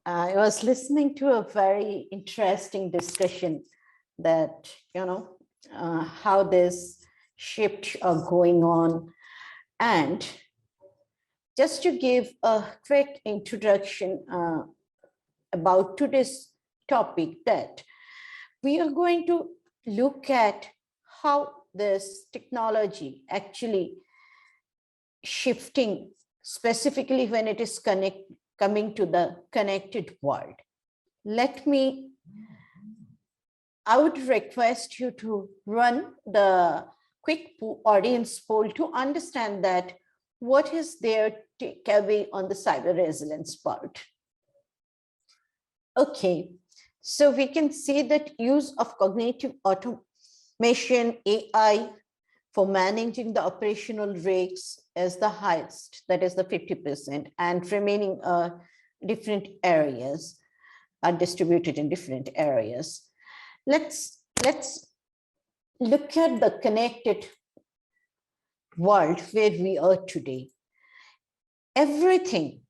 I was listening to a very interesting discussion that, how this shift are going on. And just to give a quick introduction about today's topic, that we are going to look at how this technology actually shifting, specifically when it is coming to the connected world. I would request you to run the quick audience poll to understand that what is their takeaway on the cyber resilience part. Okay, so we can see that use of cognitive automation, AI, for managing the operational risks is the highest, that is the 50%, and remaining different areas are distributed in different areas. Let's look at the connected world where we are today. Everything,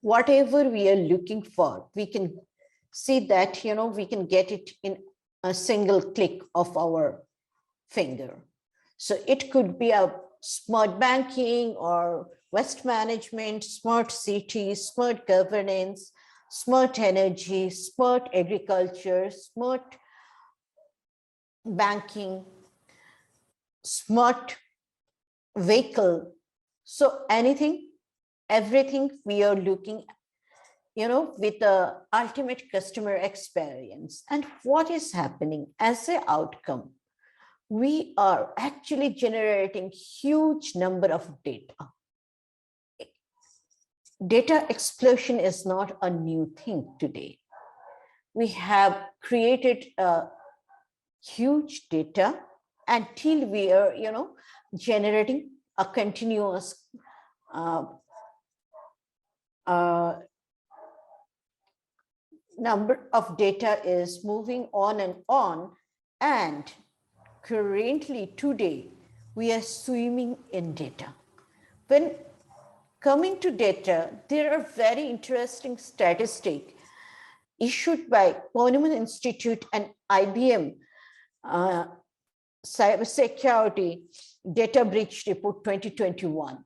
whatever we are looking for, we can see that, we can get it in a single click of our finger. So it could be a smart banking or waste management, smart cities, smart governance, smart energy, smart agriculture, smart banking, smart vehicle. So anything, everything we are looking, with the ultimate customer experience. And what is happening as an outcome? We are actually generating huge number of data. Data explosion is not a new thing today. We have created a huge data until we are, generating a continuous number of data is moving on, and currently today we are swimming in data. When coming to data, there are very interesting statistics issued by Ponemon Institute and IBM Cybersecurity Data Breach Report 2021.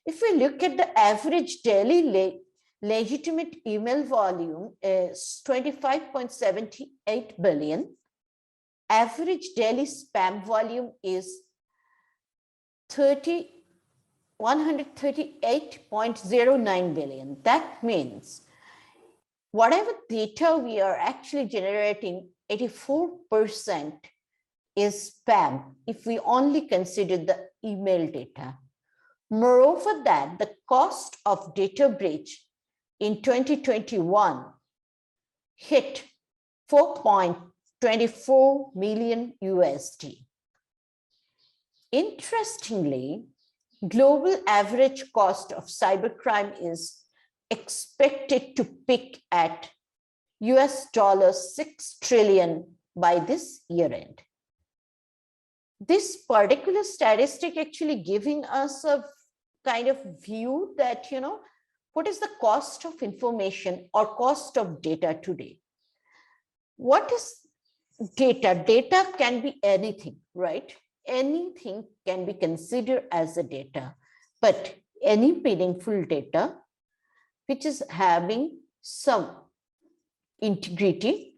If we look at the average daily legitimate email volume is 25.78 billion. Average daily spam volume is 138.09 billion. That means whatever data we are actually generating, 84% is spam if we only consider the email data. Moreover, that the cost of data breach in 2021 hit 4.24 million USD. Interestingly, global average cost of cybercrime is expected to peak at $6 trillion by this year end. This particular statistic actually giving us a kind of view that, what is the cost of information or cost of data today? What is data? Data can be anything, right? Anything can be considered as a data, but any meaningful data which is having some integrity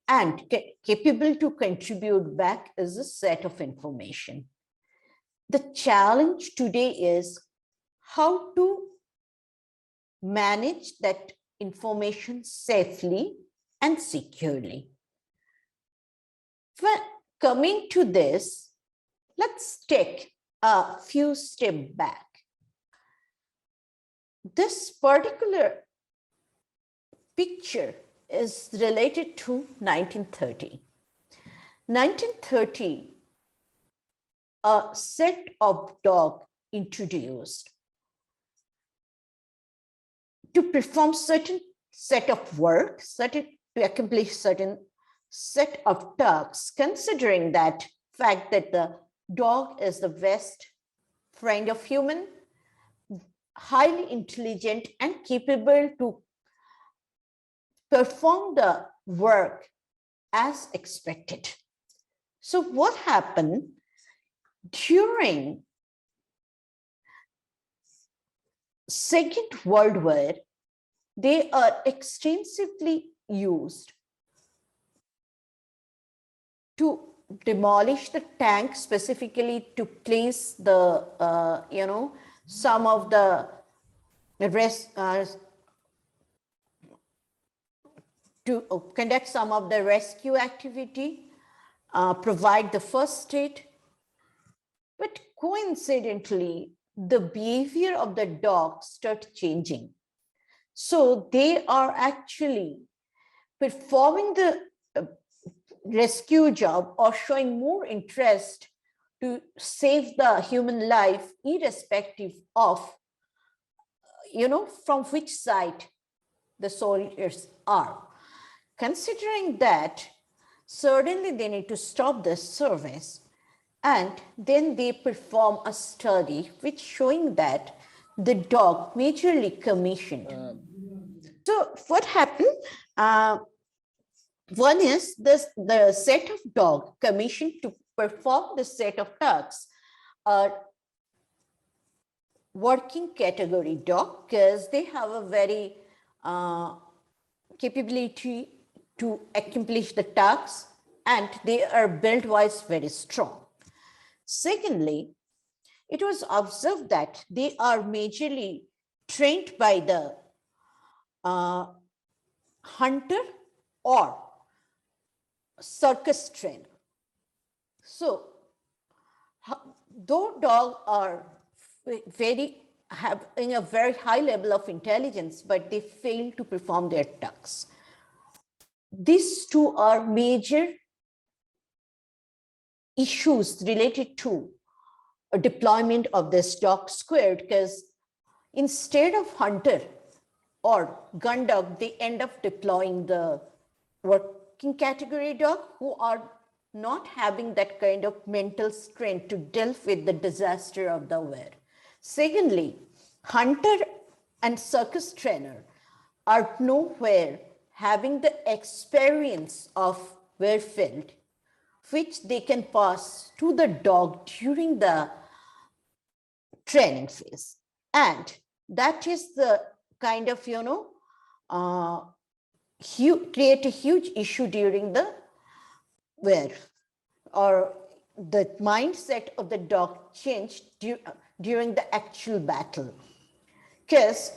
and capable to contribute back is a set of information. The challenge today is how to manage that information safely and securely. Well, coming to this, let's take a few steps back. This particular picture is related to 1930. 1930, a set of dogs introduced to perform certain set of work, to accomplish certain set of tasks, considering that fact that the dog is the best friend of human, highly intelligent and capable to perform the work as expected. So what happened during Second World War? They are extensively used to demolish the tank, specifically to place the, some of the to conduct some of the rescue activity, provide the first aid. But coincidentally, the behavior of the dogs start changing. So they are actually performing the rescue job or showing more interest to save the human life, irrespective of, from which side the soldiers are. Considering that, certainly they need to stop this service, and then they perform a study which showing that the dog majorly commissioned. So what happened? One is this: the set of dog commissioned to perform the set of tasks are working category dog, because they have a very capability to accomplish the tasks, and they are build-wise very strong. Secondly, it was observed that they are majorly trained by the hunter or circus trainer. So, though dogs are having a very high level of intelligence, but they fail to perform their tasks. These two are major issues related to a deployment of this dog squad, because instead of hunter or gun dog, they end up deploying the working category dog, who are not having that kind of mental strength to deal with the disaster of the war. Secondly, hunter and circus trainer are nowhere having the experience of warfield, which they can pass to the dog during the training phase. And that is the kind of, create a huge issue during the war, or the mindset of the dog changed during the actual battle. Because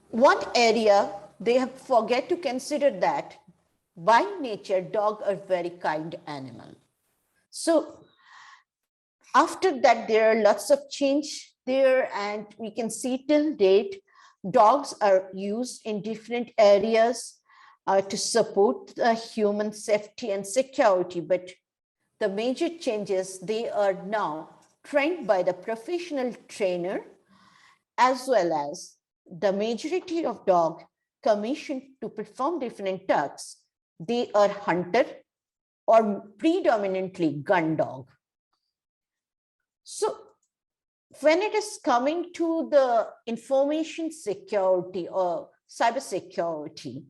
one area they have forget to consider that by nature, dogs are very kind animal. So after that, there are lots of change there, and we can see till date, dogs are used in different areas to support the human safety and security. But the major changes, they are now trained by the professional trainer, as well as the majority of dogs commissioned to perform different tasks, they are hunter or predominantly gun dog. So when it is coming to the information security or cyber security,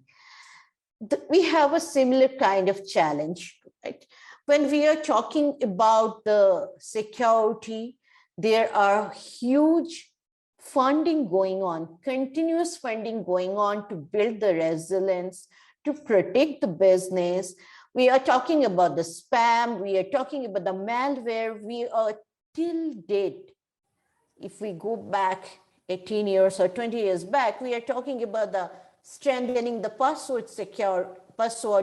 we have a similar kind of challenge, right? When we are talking about the security, there are huge funding going on, continuous funding going on to build the resilience, to protect the business. We are talking about the spam, we are talking about the malware. We are till date, if we go back 18 years or 20 years back, we are talking about the strengthening the password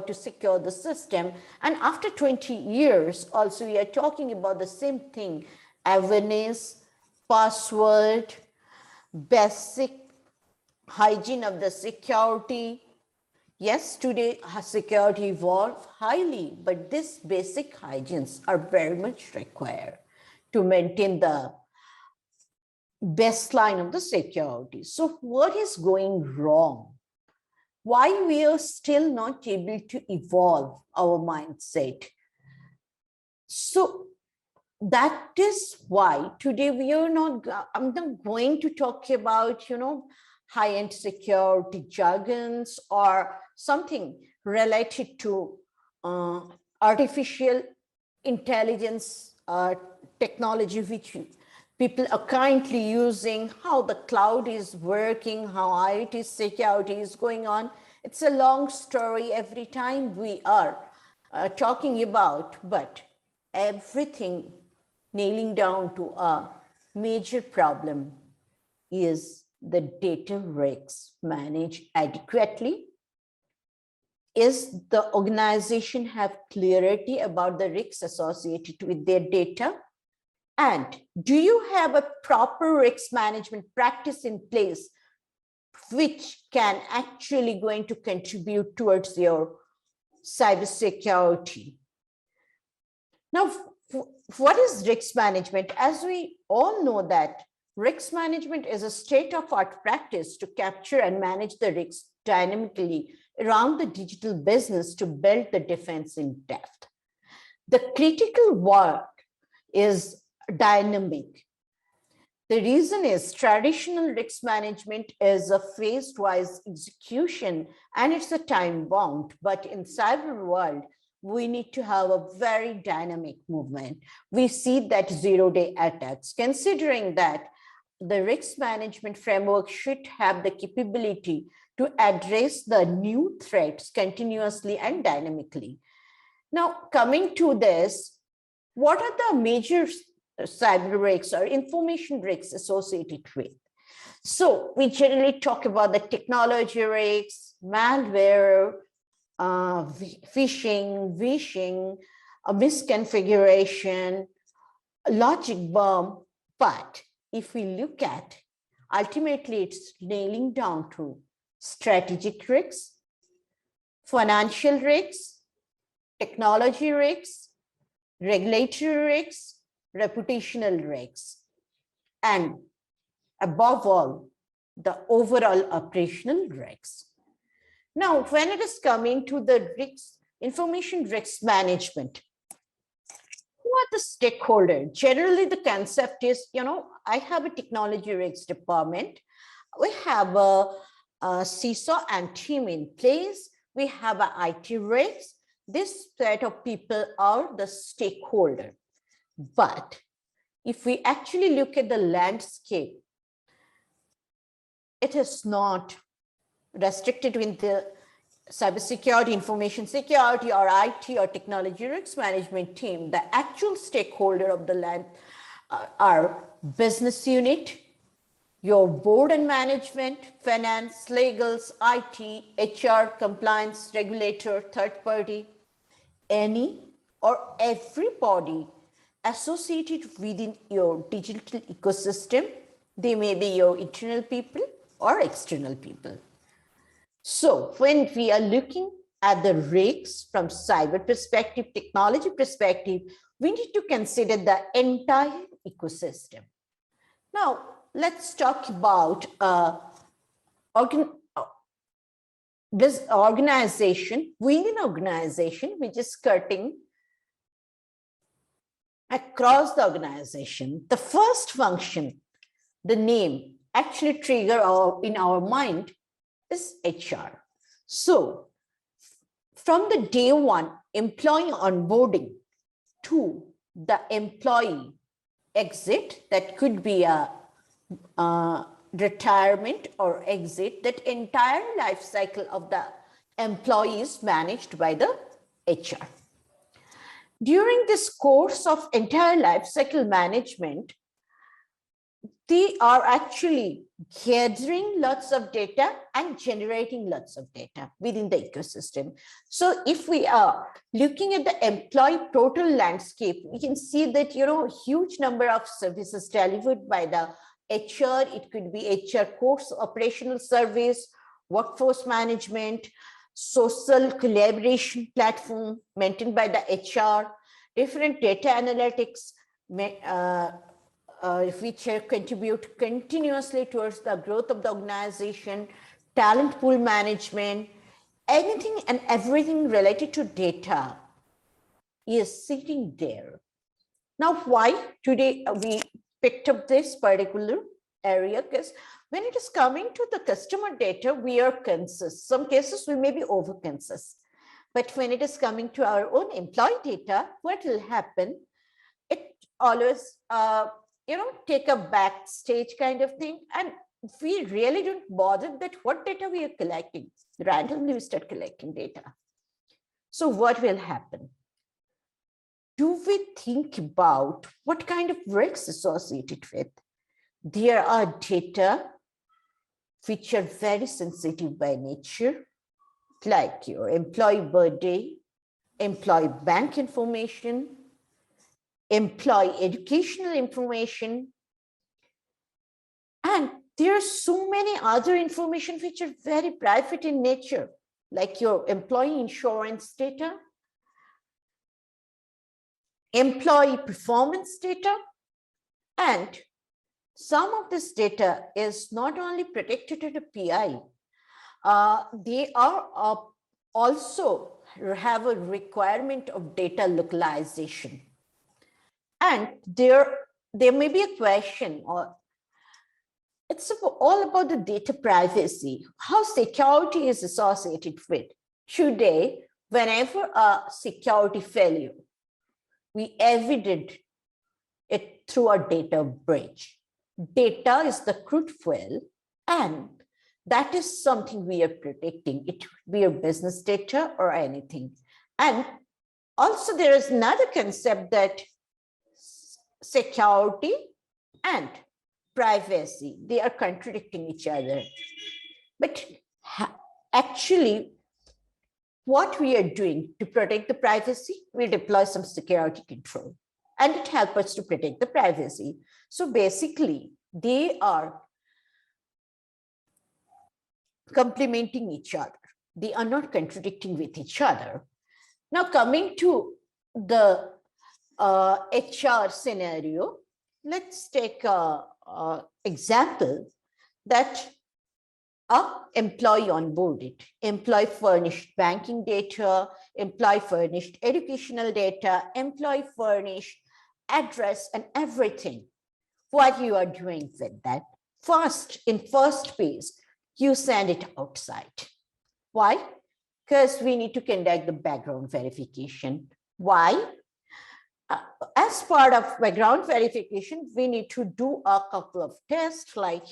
to secure the system. And after 20 years, also we are talking about the same thing: awareness, password, basic hygiene of the security. Yes, today security evolved highly, but these basic hygienes are very much required to maintain the baseline of the security. So what is going wrong? Why we are still not able to evolve our mindset? So that is why today we are not, I'm not going to talk about, high-end security jargons or something related to artificial intelligence technology, which people are currently using, how the cloud is working, how IT security is going on. It's a long story every time we are talking about, but everything nailing down to a major problem is the data risks managed adequately? Is the organization have clarity about the risks associated with their data? And do you have a proper risk management practice in place which can actually going to contribute towards your cybersecurity? Now, what is risk management? As we all know that risk management is a state-of-art practice to capture and manage the risks dynamically around the digital business to build the defense in depth. The critical work is dynamic. The reason is traditional risk management is a phase-wise execution and it's a time bound, but in cyber world, we need to have a very dynamic movement. We see that zero-day attacks, considering that the risk management framework should have the capability to address the new threats continuously and dynamically. Now, coming to this, what are the major cyber risks or information risks associated with? So we generally talk about the technology risks, malware, phishing, vishing, a misconfiguration, a logic bomb. But if we look at, ultimately it's nailing down to strategic risks, financial risks, technology risks, regulatory risks, reputational risks, and above all, the overall operational risks. Now, when it is coming to the risks, information risk management, who are the stakeholders? Generally, the concept is, I have a technology risks department. We have a CISO and team in place. We have an IT risks. This set of people are the stakeholder. But if we actually look at the landscape, it is not restricted with the cybersecurity, information security, or IT or technology risk management team. The actual stakeholder of the land are business unit, your board and management, finance, legals, IT, HR, compliance, regulator, third party, any or everybody associated within your digital ecosystem. They may be your internal people or external people. So when we are looking at the risks from cyber perspective, technology perspective, we need to consider the entire ecosystem. Now, let's talk about this organization, within organization, which is cutting across the organization. The first function, the name, actually trigger in our mind is HR. So from the day one, employee onboarding to the employee exit, that could be a retirement or exit, that entire life cycle of the employee is managed by the HR. During this course of entire life cycle management, they are actually gathering lots of data and generating lots of data within the ecosystem. So if we are looking at the employee total landscape, we can see that, huge number of services delivered by the HR. It could be HR course, operational service, workforce management, social collaboration platform maintained by the HR, different data analytics, which contribute continuously towards the growth of the organization, talent pool management, anything and everything related to data is sitting there. Now, why today we picked up this particular area? Because when it is coming to the customer data, we are conscious. Some cases we may be over conscious. But when it is coming to our own employee data, what will happen? It always, take a backstage kind of thing. And we really don't bother that what data we are collecting. Randomly we start collecting data. So what will happen? Do we think about what kind of risks associated with? There are data which are very sensitive by nature, like your employee birthday, employee bank information, employee educational information. And there are so many other information which are very private in nature, like your employee insurance data, employee performance data, and some of this data is not only protected at a PI, they are also have a requirement of data localization. And there may be a question, or it's all about the data privacy, how security is associated with. Today, whenever a security failure, we evident it through a data breach. Data is the crude fuel, and that is something we are protecting. It could be your business data or anything. And also there is another concept that security and privacy, they are contradicting each other. But actually, what we are doing to protect the privacy, we deploy some security control, and it helps us to protect the privacy. So basically, they are complementing each other. They are not contradicting with each other. Now, coming to the HR scenario, let's take an example that employee onboarded, employee furnished banking data, employee furnished educational data, employee furnished address and everything. What you are doing with that? First, in first phase, you send it outside. Why? Because we need to conduct the background verification. Why? As part of background verification, we need to do a couple of tests, like,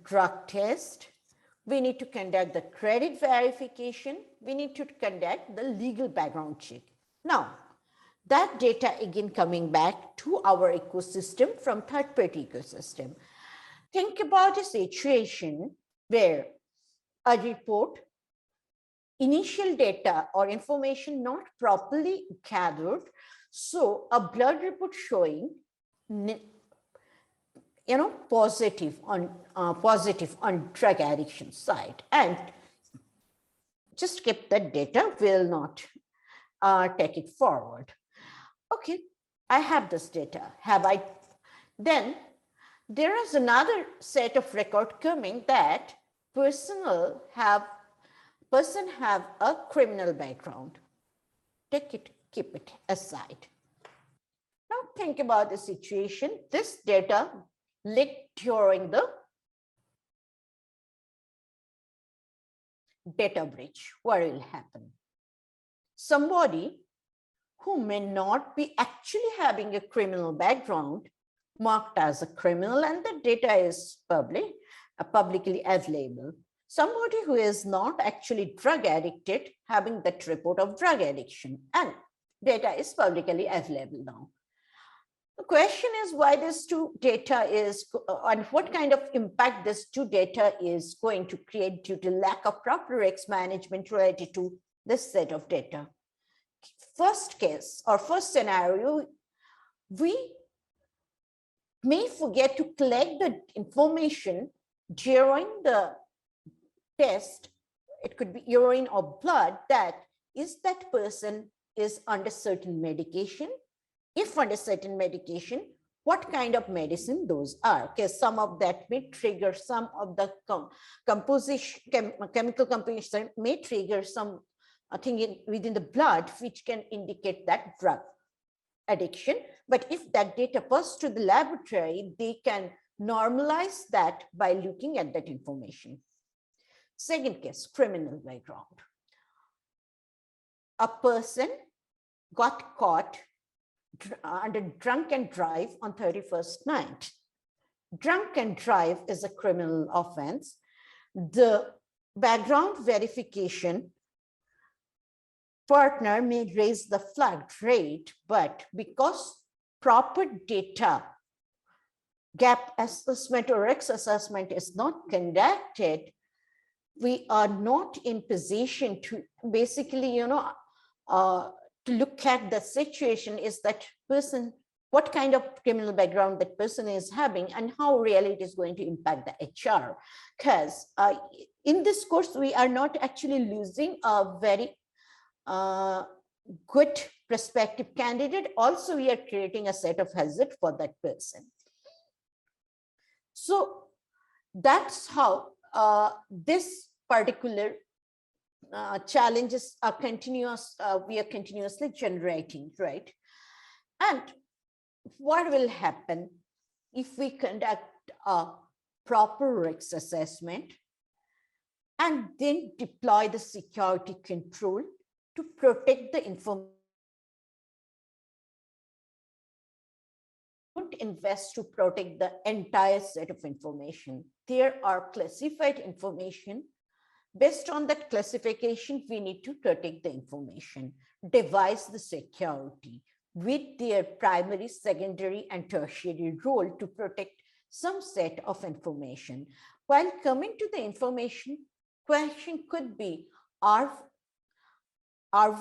drug test. We need to conduct the credit verification. We need to conduct the legal background check. Now, that data again coming back to our ecosystem from third-party ecosystem. Think about a situation where a report, initial data or information not properly gathered. So a blood report showing, positive on drug addiction side, and just keep that data, will not take it forward. Okay, I have this data. Have I? Then there is another set of record coming that person have a criminal background. Take it, keep it aside. Now think about the situation. This data leaked during the data breach. What will happen? Somebody who may not be actually having a criminal background marked as a criminal, and the data is publicly available. Somebody who is not actually drug addicted having that report of drug addiction, and data is publicly available now. The question is why this two data is, and what kind of impact this two data is going to create due to lack of proper risk management related to this set of data. First case or first scenario, we may forget to collect the information during the test. It could be urine or blood, that is that person is under certain medication. If under certain medication, what kind of medicine those are, because some of that may trigger some of the chemical composition may trigger some thing within the blood which can indicate that drug addiction. But if that data passes to the laboratory, they can normalize that by looking at that information. Second case, criminal background. A person got caught under drunk and drive on 31st night. Drunk and drive is a criminal offense. The background verification partner may raise the flag rate, but because proper data gap assessment or risk assessment is not conducted, we are not in position to basically, to look at the situation. Is that person, what kind of criminal background that person is having, and how really it is going to impact the HR. Because in this course, we are not actually losing a very good prospective candidate. Also, we are creating a set of hazard for that person. So that's how this particular challenges are continuous. We are continuously generating, right? And what will happen if we conduct a proper risk assessment and then deploy the security control to protect the information? Don't invest to protect the entire set of information. There are classified information. Based on that classification, we need to protect the information, devise the security with their primary, secondary, and tertiary role to protect some set of information. While coming to the information, question could be, are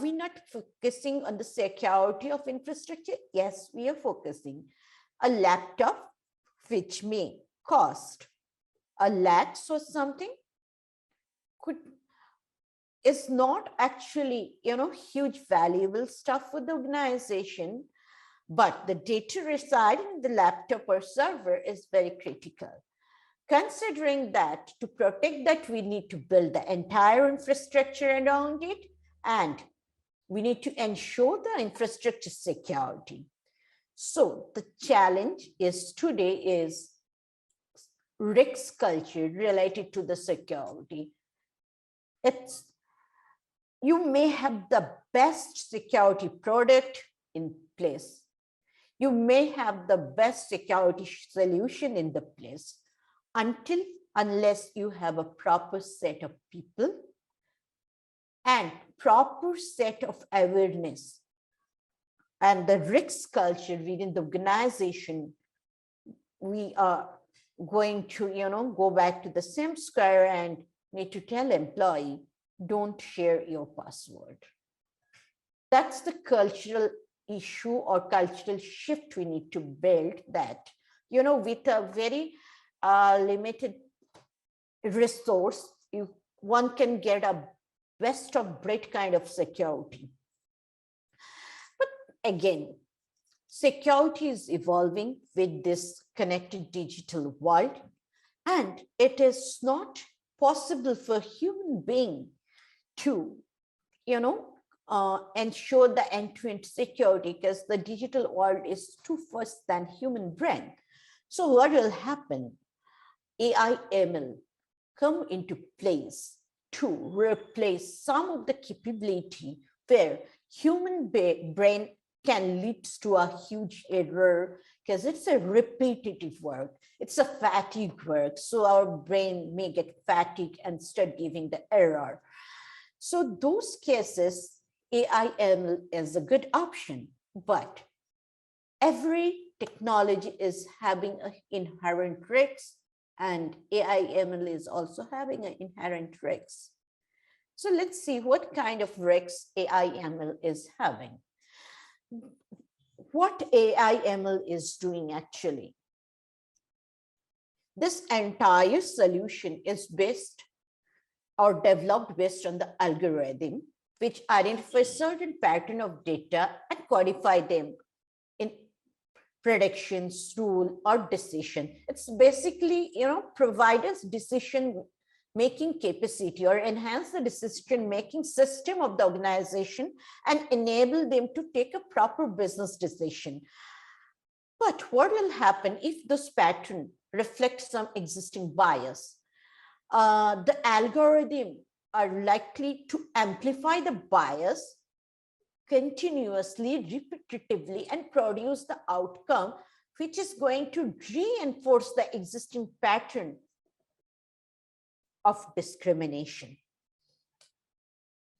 we not focusing on the security of infrastructure? Yes, we are focusing. A laptop, which may cost a lakhs or something, is not actually, huge valuable stuff for the organization, but the data residing in the laptop or server is very critical. Considering that, to protect that, we need to build the entire infrastructure around it, and we need to ensure the infrastructure security. So the challenge is today is risk culture related to the security. You may have the best security product in place. You may have the best security solution in the place unless you have a proper set of people and proper set of awareness and the risk culture within the organization. We are going to, go back to the same square and need to tell employee, don't share your password. That's the cultural issue or cultural shift we need to build, that, with a very limited resource, one can get a best of breed kind of security. But again, security is evolving with this connected digital world, and it is not possible for human being to, ensure the end-to-end security, because the digital world is too fast than human brain. So what will happen? AI/ML come into place to replace some of the capability where human brain can lead to a huge error, because it's a repetitive work. It's a fatigue work. So our brain may get fatigued and start giving the error. So those cases, AI/ML is a good option, but every technology is having an inherent risk, and AI/ML is also having an inherent risk. So let's see what kind of risks AI/ML is having. What AI/ML is doing actually, this entire solution is based or developed based on the algorithm, which identifies certain pattern of data and codify them in predictions, rule, or decision. It's basically, provide us decision-making capacity or enhance the decision-making system of the organization and enable them to take a proper business decision. But what will happen if those pattern reflect some existing bias. The algorithm are likely to amplify the bias continuously, repetitively, and produce the outcome which is going to reinforce the existing pattern of discrimination.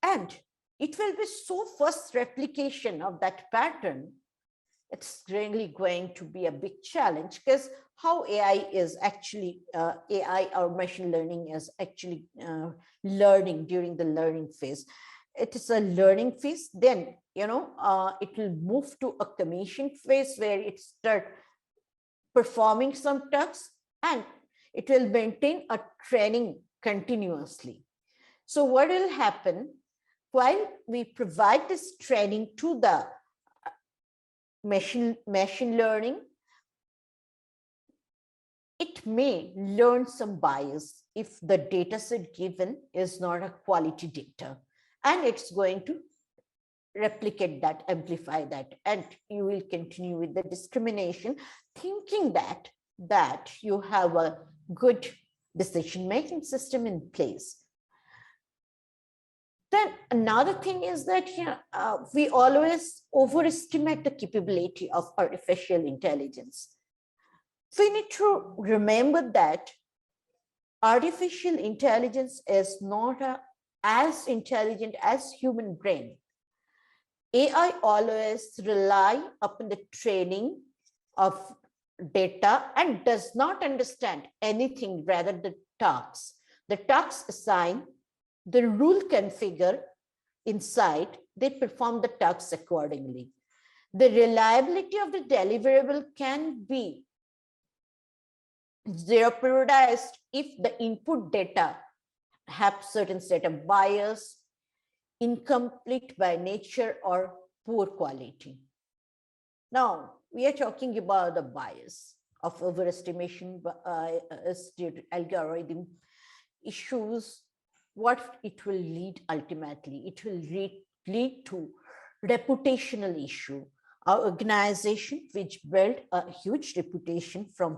And it will be so fast replication of that pattern, it's really going to be a big challenge, because how AI is actually, AI or machine learning is actually learning during the learning phase. It is a learning phase, then, it will move to a commission phase where it starts performing some tasks, and it will maintain a training continuously. So what will happen while we provide this training to the machine learning? It may learn some bias if the data set given is not a quality data, and it's going to replicate that, amplify that, and you will continue with the discrimination, thinking that you have a good decision-making system in place. Then another thing is that we always overestimate the capability of artificial intelligence. We need to remember that artificial intelligence is not as intelligent as human brain. AI always rely upon the training of data and does not understand anything rather than tasks. The tasks assigned, the rule configure inside, they perform the tasks accordingly. The reliability of the deliverable can be jeopardized if the input data have certain set of bias, incomplete by nature, or poor quality. Now, we are talking about the bias of overestimation due to algorithm issues. What it will lead ultimately? It will lead to reputational issue. Our organization, which built a huge reputation from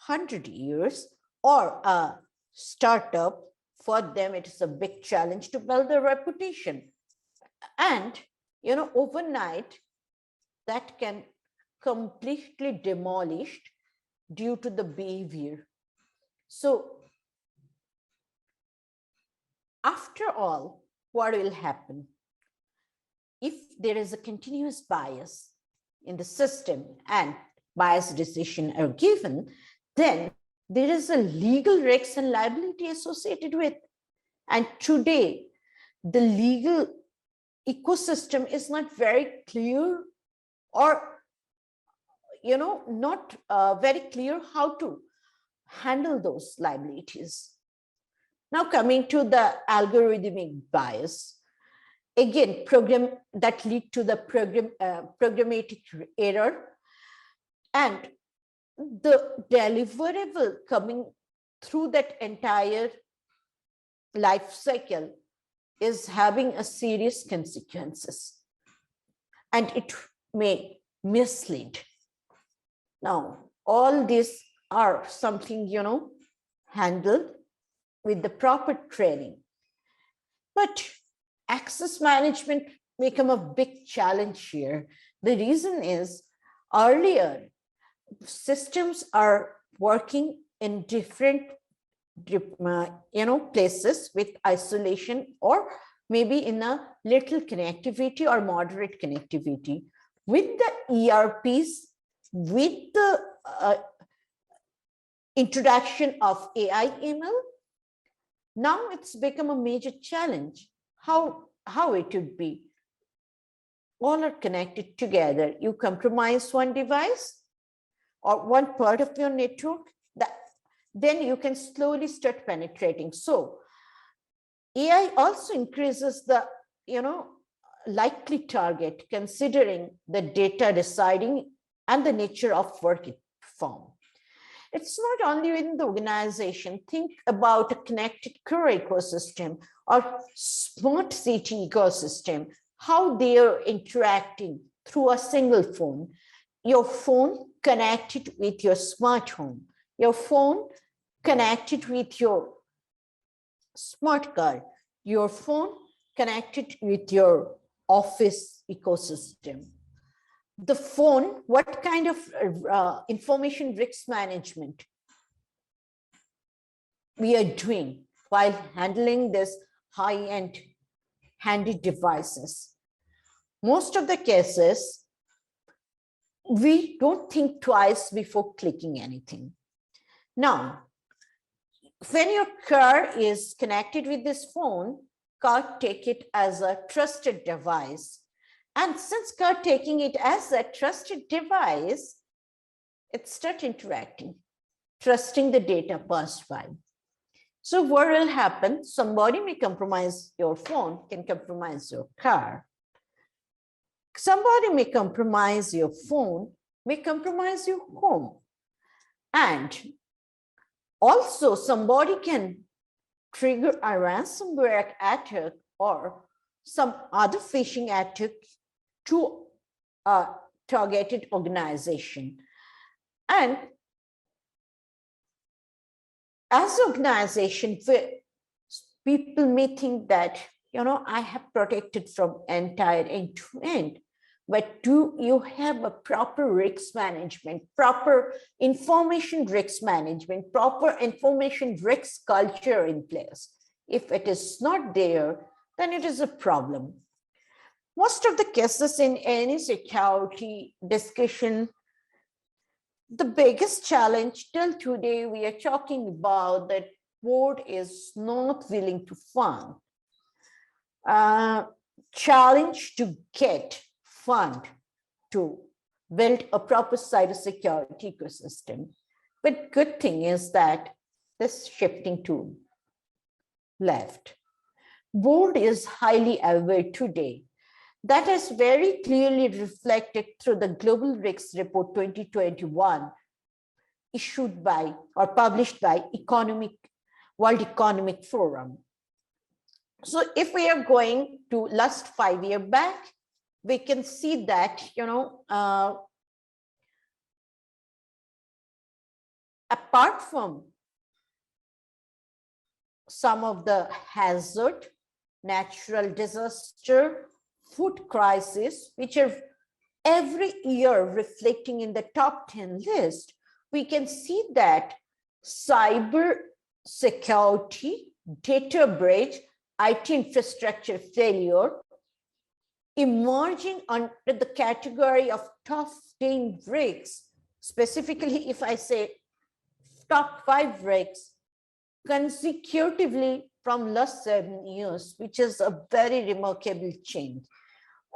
100 years, or a startup, for them it is a big challenge to build a reputation. And overnight that can completely demolished due to the behavior. So after all, what will happen? If there is a continuous bias in the system and biased decisions are given, then there is a legal risks and liability associated with. And today, the legal ecosystem is not very clear, or not very clear how to handle those liabilities. Now coming to the algorithmic bias, again, program that lead to the programmatic error, and the deliverable coming through that entire life cycle is having a serious consequences, and it may mislead. Now, all these are something, handled with the proper training. But access management become a big challenge here. The reason is, earlier systems are working in different places with isolation, or maybe in a little connectivity or moderate connectivity. With the ERPs, with the introduction of AI/ML, now it's become a major challenge. How it would be? All are connected together. You compromise one device or one part of your network, then you can slowly start penetrating. So AI also increases the likely target, considering the data residing and the nature of work it performs. It's not only within the organization. Think about a connected car ecosystem or smart city ecosystem, how they are interacting through a single phone. Your phone connected with your smart home. your phone connected with your smart card, your phone connected with your office ecosystem. The phone, what kind of information risk management we are doing while handling this high-end handy devices? Most of the cases, we don't think twice before clicking anything. Now, when your car is connected with this phone, car take it as a trusted device. And since car taking it as a trusted device, it start interacting, trusting the data passed by. So what will happen? Somebody may compromise your phone, can compromise your car. Somebody may compromise your phone, may compromise your home. And also somebody can trigger a ransomware attack or some other phishing attack to a targeted organization. And as an organization, people may think that, I have protected from entire end-to-end, but do you have a proper risk management, proper information risk management, proper information risk culture in place? If it is not there, then it is a problem. Most of the cases in any security discussion, the biggest challenge till today we are talking about that board is not willing to fund. Challenge to get fund to build a proper cybersecurity ecosystem. But good thing is that this shifting to left. Board is highly aware today. That is very clearly reflected through the Global Risks Report 2021 issued by or published by World Economic Forum. So if we are going to last 5 years back, we can see that, apart from some of the hazard, natural disaster, food crisis, which are every year reflecting in the top 10 list, we can see that cyber security, data breach, IT infrastructure failure, emerging under the category of top 10 risks. Specifically, if I say top 5 risks consecutively from last 7 years, which is a very remarkable change.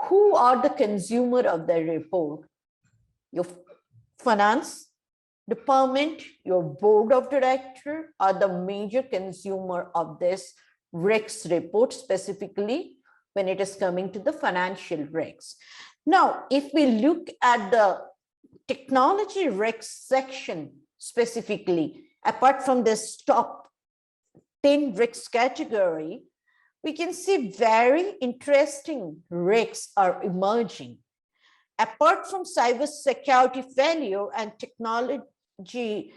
Who are the consumer of the report? Your finance department, your board of directors are the major consumer of this risks report, specifically when it is coming to the financial risks. Now, if we look at the technology risks section specifically, apart from this top 10 risks category, we can see very interesting risks are emerging. Apart from cybersecurity failure and technology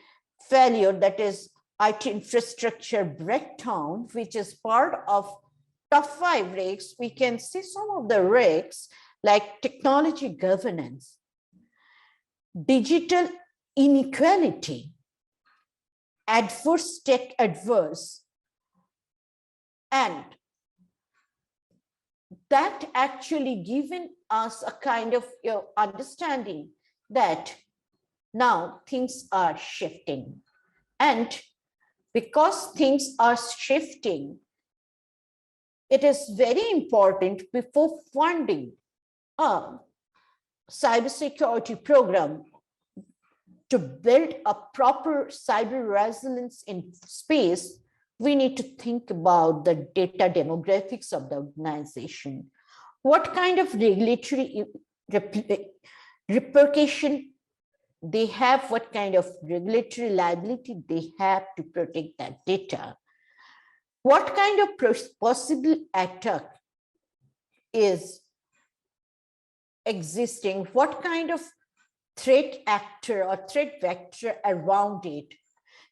failure, that is IT infrastructure breakdown, which is part of top 5 risks, we can see some of the risks like technology governance, digital inequality, adverse tech adverse, and that actually given us a kind of understanding that now things are shifting. And because things are shifting, it is very important before funding a cybersecurity program to build a proper cyber resilience in space, we need to think about the data demographics of the organization. What kind of regulatory repercussion they have, what kind of regulatory liability they have to protect that data. What kind of possible attack is existing? What kind of threat actor or threat vector around it?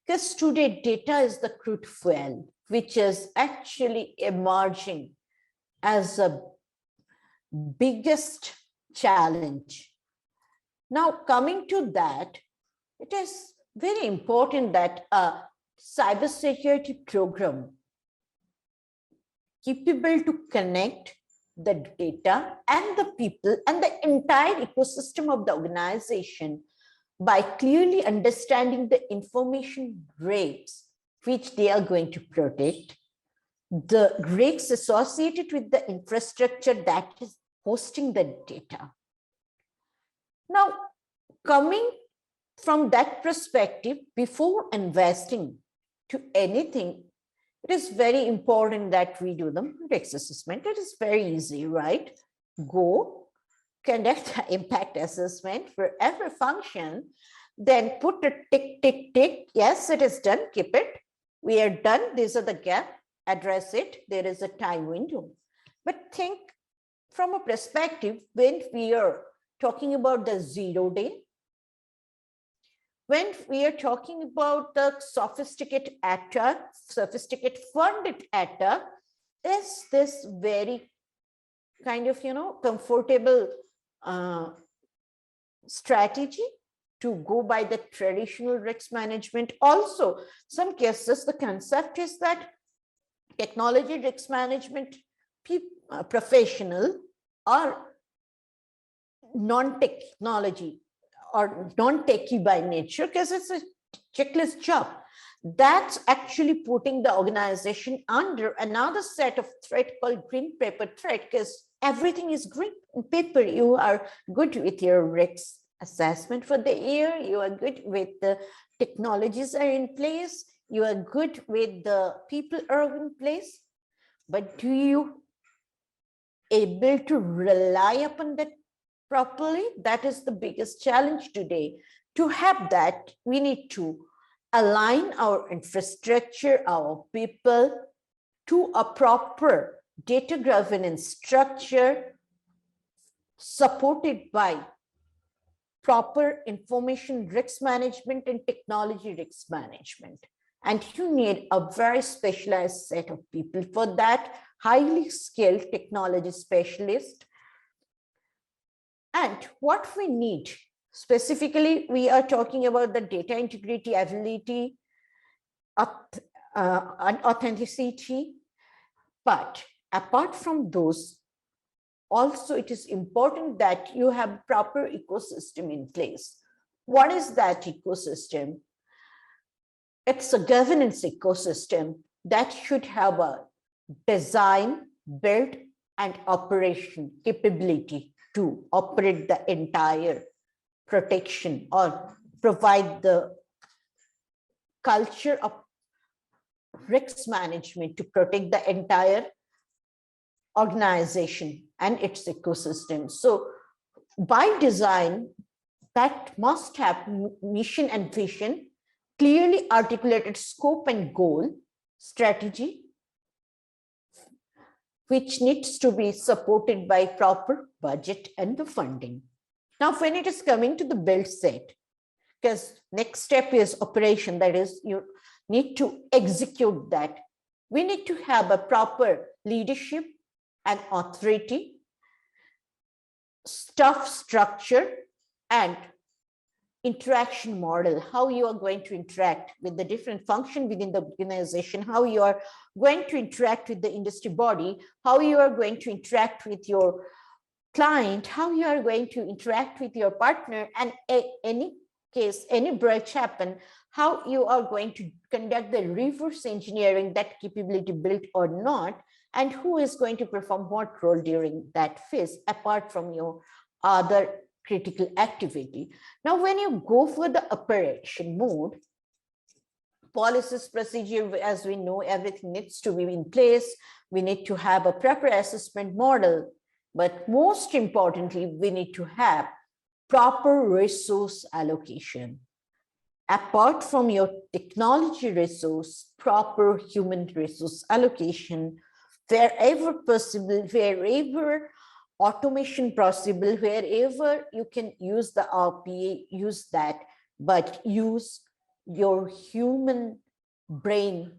Because today data is the crude fuel, which is actually emerging as a biggest challenge. Now, coming to that, it is very important that a cybersecurity program capable to connect the data and the people and the entire ecosystem of the organization by clearly understanding the information risks which they are going to protect, the risks associated with the infrastructure that is hosting the data. Now, coming from that perspective, before investing to anything, it is very important that we do the risk assessment. It is very easy, right? Go conduct an impact assessment for every function, then put a tick, tick, tick. Yes, it is done. Keep it. We are done. These are the gaps. Address it. There is a time window. But think from a perspective when we are talking about the 0 day, when we are talking about the sophisticated attack, sophisticated funded attack, is this very kind of, comfortable strategy to go by the traditional risk management? Also, some cases, the concept is that technology risk management professional or non-technology or non-techie by nature, because it's a checklist job. That's actually putting the organization under another set of threat called green paper threat, because everything is green paper. You are good with your risk assessment for the year. You are good with the technologies are in place. You are good with the people are in place. But do you able to rely upon that properly? That is the biggest challenge today. To have that, we need to align our infrastructure, our people to a proper data governance structure supported by proper information risk management and technology risk management. And you need a very specialized set of people for that, highly skilled technology specialist. And what we need specifically, we are talking about the data integrity, ability, authenticity. But apart from those, also it is important that you have proper ecosystem in place. What is that ecosystem? It's a governance ecosystem that should have a design, build, and operation capability to operate the entire protection or provide the culture of risk management to protect the entire organization and its ecosystem. So by design, that must have mission and vision, clearly articulated scope and goal, strategy, which needs to be supported by proper budget and the funding. Now, when it is coming to the build set, because next step is operation, that is, you need to execute that. We need to have a proper leadership and authority, staff structure, and interaction model, how you are going to interact with the different function within the organization, how you are going to interact with the industry body, how you are going to interact with your client, how you are going to interact with your partner, and any case, any breach happen, how you are going to conduct the reverse engineering, that capability built or not, and who is going to perform what role during that phase, apart from your other critical activity. Now, when you go for the operation mode, policies, procedure, as we know, everything needs to be in place. We need to have a proper assessment model, but most importantly, we need to have proper resource allocation. Apart from your technology resource, proper human resource allocation, wherever possible, wherever automation possible, wherever you can use the RPA, use that, but use your human brain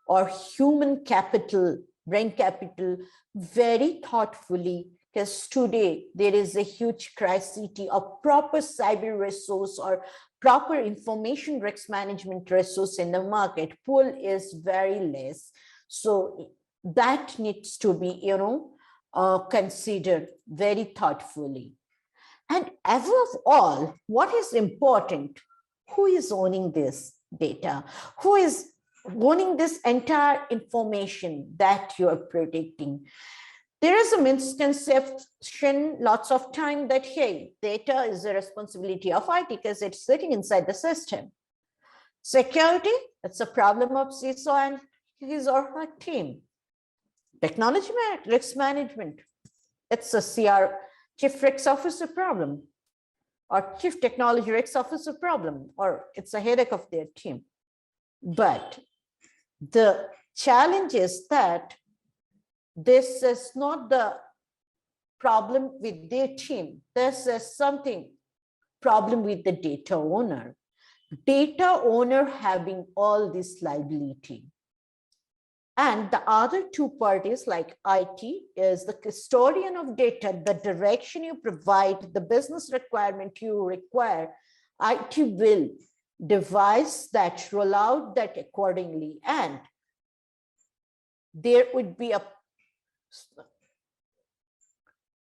or human capital, brain capital, very thoughtfully, because today there is a huge crisis of proper cyber resource or proper information risk management resource in the market. Pool is very less. So that needs to be, considered very thoughtfully. And above all, what is important? Who is owning this data? Who is owning this entire information that you are predicting? There is a misconception lots of time that, hey, data is the responsibility of IT because it's sitting inside the system. Security, it's a problem of CISO and his or her team. Technology risk management, it's a Chief Risk Officer problem, or Chief Technology Risk Officer problem, or it's a headache of their team. But the challenge is that this is not the problem with their team. This is something problem with the data owner. Data owner having all this liability. And the other two parties like IT is the custodian of data, the direction you provide, the business requirement you require, IT will devise that, roll out that accordingly. And there would be a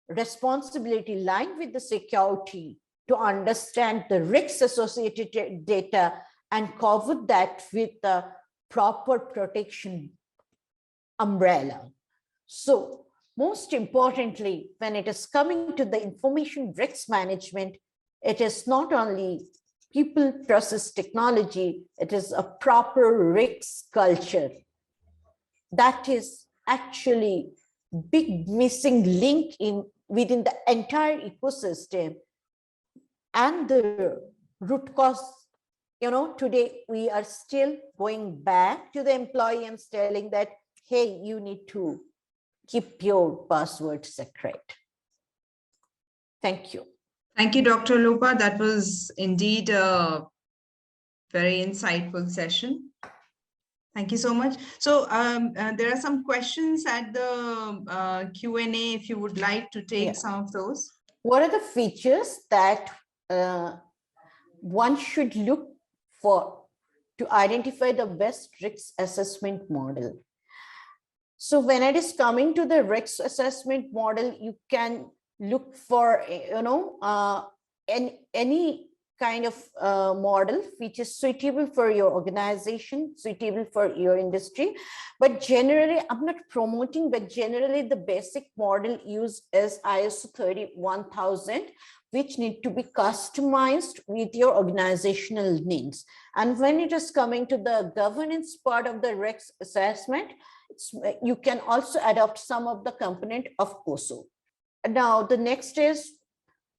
responsibility line with the security to understand the risks associated data and cover that with the proper protection umbrella. So most importantly, when it is coming to the information risk management, it is not only people, process, technology, it is a proper risk culture. That is actually big missing link within the entire ecosystem. And the root cause, today we are still going back to the employee and telling that, hey, you need to keep your password secret. Thank you. Thank you, Dr. Lopa. That was indeed a very insightful session. Thank you so much. So there are some questions at the Q&A if you would like to take some of those. What are the features that one should look for to identify the best risk assessment model? So when it is coming to the risk assessment model, you can look for, any kind of model which is suitable for your organization, suitable for your industry. But generally, I'm not promoting, but generally the basic model used is ISO 31000, which need to be customized with your organizational needs. And when it is coming to the governance part of the risk assessment, you can also adopt some of the component of COSO. Now, the next is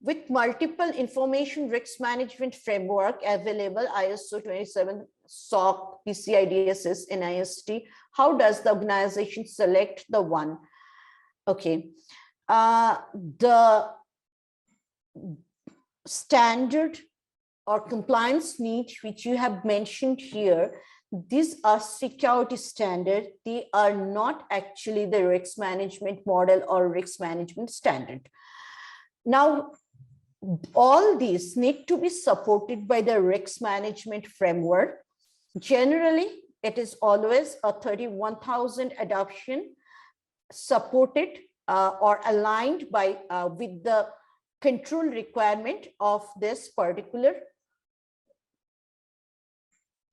with multiple information risk management framework available, ISO 27, SOC, PCI DSS, NIST, how does the organization select the one? Okay, the standard or compliance need which you have mentioned here, these are security standard. They are not actually the risk management model or risk management standard. Now, all these need to be supported by the risk management framework. Generally, it is always a 31000 adoption supported or aligned by with the control requirement of this particular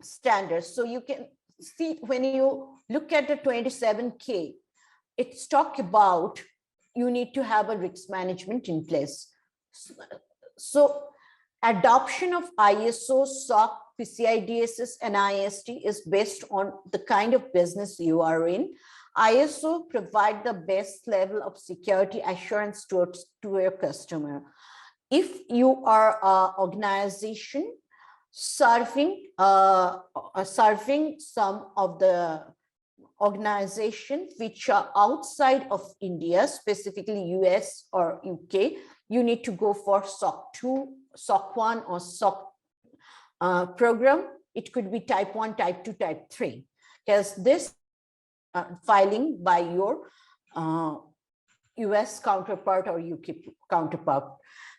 standard. So you can see when you look at the 27K, it's talk about you need to have a risk management in place. So adoption of ISO, SOC, PCI DSS, and NIST is based on the kind of business you are in. ISO provide the best level of security assurance to your customer. If you are an organization serving some of the organizations which are outside of India, specifically US or UK, you need to go for SOC 2, SOC 1 or SOC program it could be type 1, type 2, type 3, because this filing by your US counterpart or UK counterpart.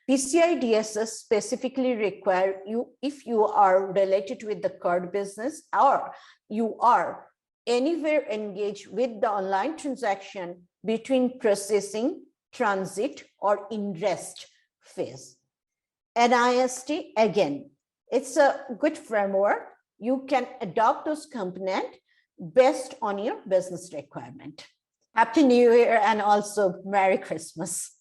PCI DSS specifically require you, if you are related with the card business or you are anywhere engaged with the online transaction between processing, transit, or in rest phase. NIST, again, it's a good framework. You can adopt those components based on your business requirement. Happy New Year and also Merry Christmas.